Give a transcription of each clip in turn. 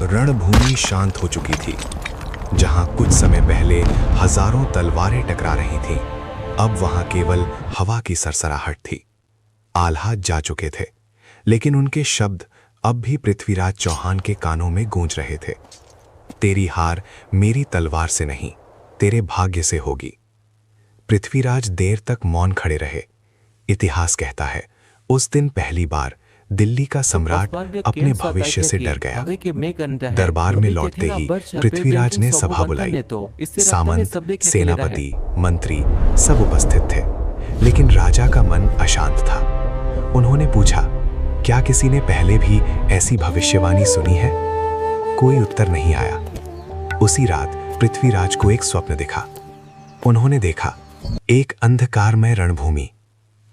रणभूमि शांत हो चुकी थी। जहां कुछ समय पहले हजारों तलवारें टकरा रही थीं, अब वहां केवल हवा की सरसराहट थी। आल्हा जा चुके थे, लेकिन उनके शब्द अब भी पृथ्वीराज चौहान के कानों में गूंज रहे थे। तेरी हार मेरी तलवार से नहीं, तेरे भाग्य से होगी। पृथ्वीराज देर तक मौन खड़े रहे। इतिहास कहता है, उस दिन पहली बार दिल्ली का सम्राट अपने भविष्य से डर गया। दरबार में लौटते ही पृथ्वीराज ने सभा बुलाई। सामंत, सेनापति, मंत्री सब उपस्थित थे, लेकिन राजा का मन अशांत था। उन्होंने पूछा, क्या किसी ने पहले भी ऐसी भविष्यवाणी सुनी है? कोई उत्तर नहीं आया। उसी रात पृथ्वीराज को एक स्वप्न दिखा। उन्होंने देखा, एक अंधकारमय रणभूमि,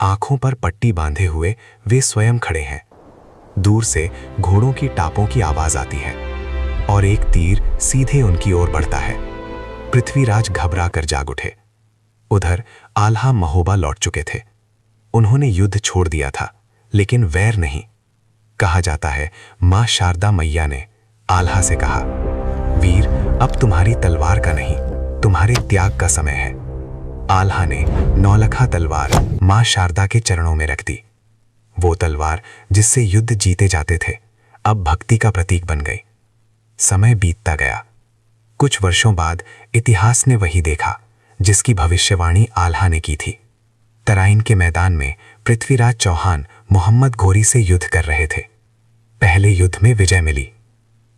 आंखों पर पट्टी बांधे हुए वे स्वयं खड़े हैं। दूर से घोड़ों की टापों की आवाज आती है और एक तीर सीधे उनकी ओर बढ़ता है। पृथ्वीराज घबरा कर जाग उठे। उधर आल्हा महोबा लौट चुके थे। उन्होंने युद्ध छोड़ दिया था, लेकिन वैर नहीं। कहा जाता है, मां शारदा मैया ने आल्हा से कहा, वीर, अब तुम्हारी तलवार का नहीं, तुम्हारे त्याग का समय है। आल्हा ने नौलखा तलवार मां शारदा के चरणों में रख दी। वो तलवार जिससे युद्ध जीते जाते थे, अब भक्ति का प्रतीक बन गई। समय बीतता गया। कुछ वर्षों बाद इतिहास ने वही देखा जिसकी भविष्यवाणी आल्हा ने की थी। तराइन के मैदान में पृथ्वीराज चौहान मोहम्मद घोरी से युद्ध कर रहे थे। पहले युद्ध में विजय मिली,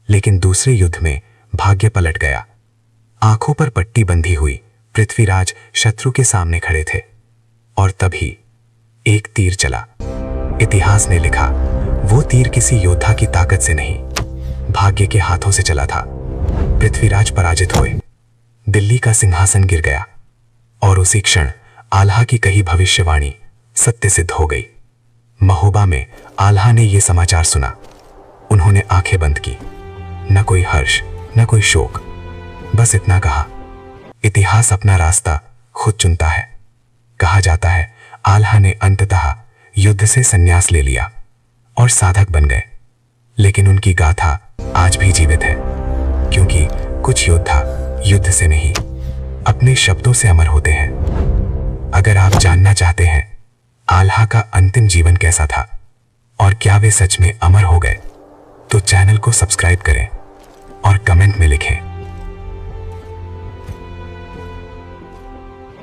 लेकिन दूसरे युद्ध में भाग्य पलट गया। आंखों पर पट्टी बंधी हुई पृथ्वीराज शत्रु के सामने खड़े थे, और तभी एक तीर चला। इतिहास ने लिखा, वो तीर किसी योद्धा की ताकत से नहीं, भाग्य के हाथों से चला था। पृथ्वीराज पराजित हुए। दिल्ली का सिंहासन गिर गया, और उसी क्षण आल्हा की कही भविष्यवाणी सत्य सिद्ध हो गई। महोबा में आल्हा ने यह समाचार सुना। उन्होंने आंखें बंद की। न कोई हर्ष, न कोई शोक, बस इतना कहा, इतिहास अपना रास्ता खुद चुनता है। कहा जाता है, आल्हा ने अंततः युद्ध से संन्यास ले लिया और साधक बन गए। लेकिन उनकी गाथा आज भी जीवित है, क्योंकि कुछ योद्धा युद्ध से नहीं, अपने शब्दों से अमर होते हैं। अगर आप जानना चाहते हैं आल्हा का अंतिम जीवन कैसा था और क्या वे सच में अमर हो गए, तो चैनल को सब्सक्राइब करें और कमेंट में लिखें।